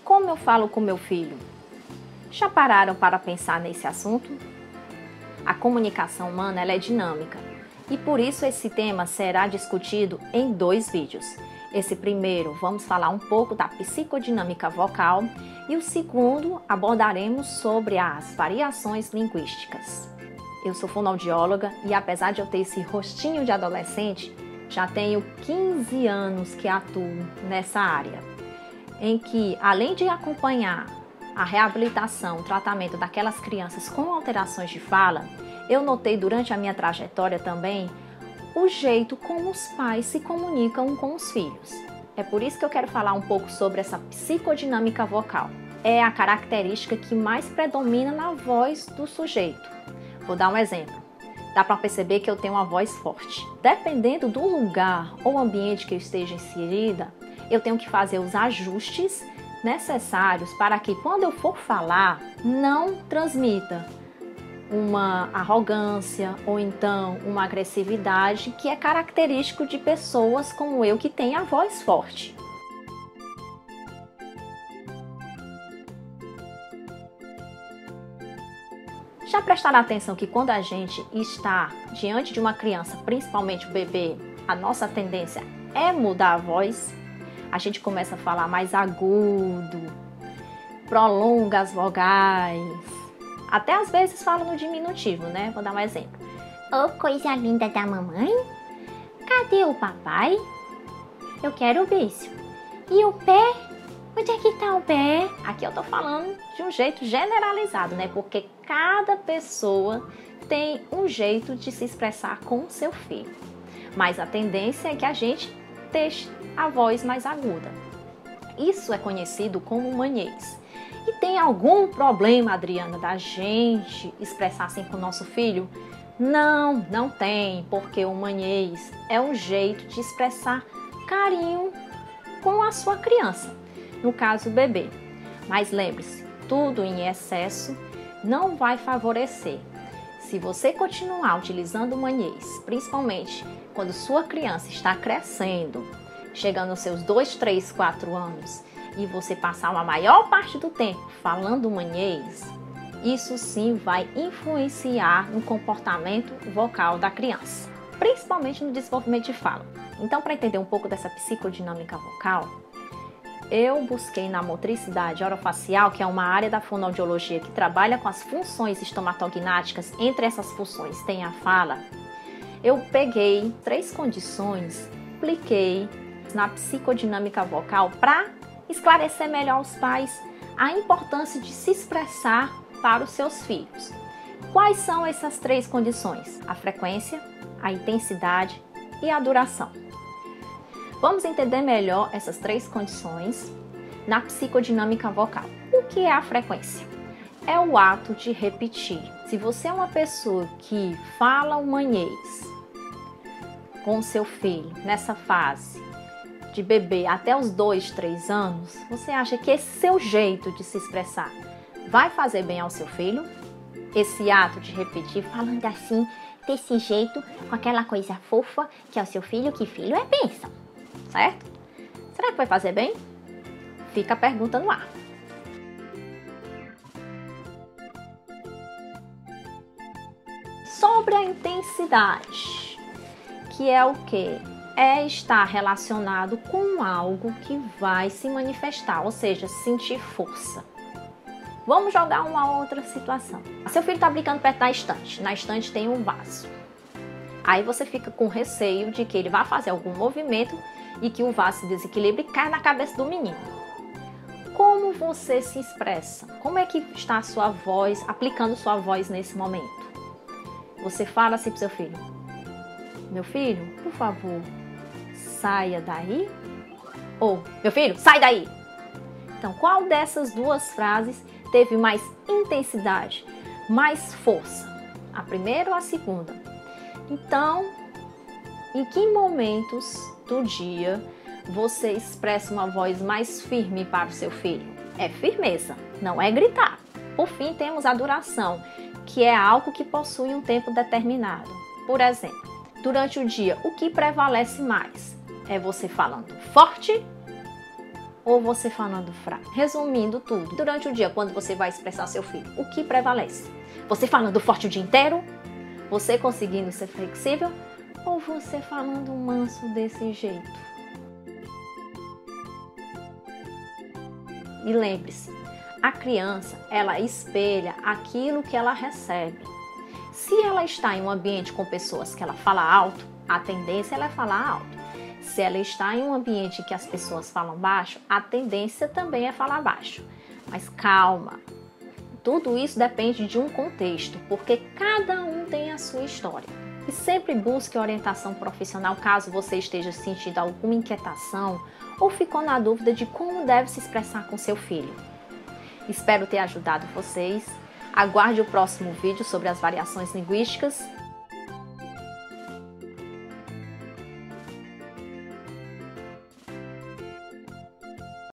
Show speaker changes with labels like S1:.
S1: como eu falo com meu filho? Já pararam para pensar nesse assunto? A comunicação humana ela é dinâmica e por isso esse tema será discutido em 2 vídeos. Esse primeiro vamos falar um pouco da psicodinâmica vocal e o segundo abordaremos sobre as variações linguísticas. Eu sou fonoaudióloga e apesar de eu ter esse rostinho de adolescente, já tenho 15 anos que atuo nessa área, em que além de acompanhar a reabilitação, o tratamento daquelas crianças com alterações de fala, eu notei durante a minha trajetória também o jeito como os pais se comunicam com os filhos. É por isso que eu quero falar um pouco sobre essa psicodinâmica vocal. É a característica que mais predomina na voz do sujeito. Vou dar um exemplo. Dá para perceber que eu tenho uma voz forte. Dependendo do lugar ou ambiente que eu esteja inserida, eu tenho que fazer os ajustes necessários para que quando eu for falar, não transmita uma arrogância ou então uma agressividade que é característico de pessoas como eu que têm a voz forte. Já prestaram atenção que quando a gente está diante de uma criança, principalmente o bebê, a nossa tendência é mudar a voz? A gente começa a falar mais agudo, prolonga as vogais, até às vezes fala no diminutivo, né? Vou dar um exemplo.
S2: Ô, coisa linda da mamãe, cadê o papai? Eu quero o beijo. E o pé? Onde é que tá o pé?
S1: Aqui eu tô falando de um jeito generalizado, né? Porque cada pessoa tem um jeito de se expressar com o seu filho. Mas a tendência é que a gente deixe a voz mais aguda. Isso é conhecido como manhês. E tem algum problema, Adriana, da gente expressar assim com o nosso filho? Não, não tem, porque o manhês é um jeito de expressar carinho com a sua criança, no caso o bebê. Mas lembre-se, tudo em excesso não vai favorecer. Se você continuar utilizando o manhês, principalmente quando sua criança está crescendo, chegando aos seus 2, 3, 4 anos, e você passar uma maior parte do tempo falando manhês, isso sim vai influenciar no comportamento vocal da criança, principalmente no desenvolvimento de fala. Então, para entender um pouco dessa psicodinâmica vocal, eu busquei na motricidade orofacial, que é uma área da fonoaudiologia que trabalha com as funções estomatognáticas. Entre essas funções tem a fala. Eu peguei 3 condições, apliquei na psicodinâmica vocal para esclarecer melhor aos pais a importância de se expressar para os seus filhos. Quais são essas 3 condições? A frequência, a intensidade e a duração. Vamos entender melhor essas 3 condições na psicodinâmica vocal. O que é a frequência? É o ato de repetir. Se você é uma pessoa que fala o manhês com seu filho nessa fase de bebê até os 2, 3 anos, você acha que esse seu jeito de se expressar vai fazer bem ao seu filho? Esse ato de repetir,
S2: falando assim, desse jeito, com aquela coisa fofa que é o seu filho, que filho é bênção,
S1: certo? Será que vai fazer bem? Fica a pergunta no ar. Sobre a intensidade, que é o quê? É estar relacionado com algo que vai se manifestar, ou seja, sentir força. Vamos jogar uma outra situação. Seu filho está brincando perto da estante. Na estante tem um vaso. Aí você fica com receio de que ele vá fazer algum movimento e que o vaso se desequilibre e caia na cabeça do menino. Como você se expressa? Como é que está a sua voz, aplicando sua voz nesse momento? Você fala assim para seu filho: meu filho, por favor, saia daí. Ou, meu filho, sai daí. Então, qual dessas 2 frases teve mais intensidade, mais força? A primeira ou a segunda? Então, em que momentos do dia você expressa uma voz mais firme para o seu filho? É firmeza, não é gritar. Por fim, temos a duração, que é algo que possui um tempo determinado. Por exemplo, durante o dia, o que prevalece mais? É você falando forte ou você falando fraco? Resumindo tudo, durante o dia, quando você vai expressar seu filho, o que prevalece? Você falando forte o dia inteiro? Você conseguindo ser flexível? Ou você falando manso desse jeito? E lembre-se, a criança, ela espelha aquilo que ela recebe. Se ela está em um ambiente com pessoas que ela fala alto, a tendência ela é falar alto. Se ela está em um ambiente que as pessoas falam baixo, a tendência também é falar baixo. Mas calma, tudo isso depende de um contexto, porque cada um tem a sua história. E sempre busque orientação profissional caso você esteja sentindo alguma inquietação ou ficou na dúvida de como deve se expressar com seu filho. Espero ter ajudado vocês. Aguarde o próximo vídeo sobre as variações linguísticas.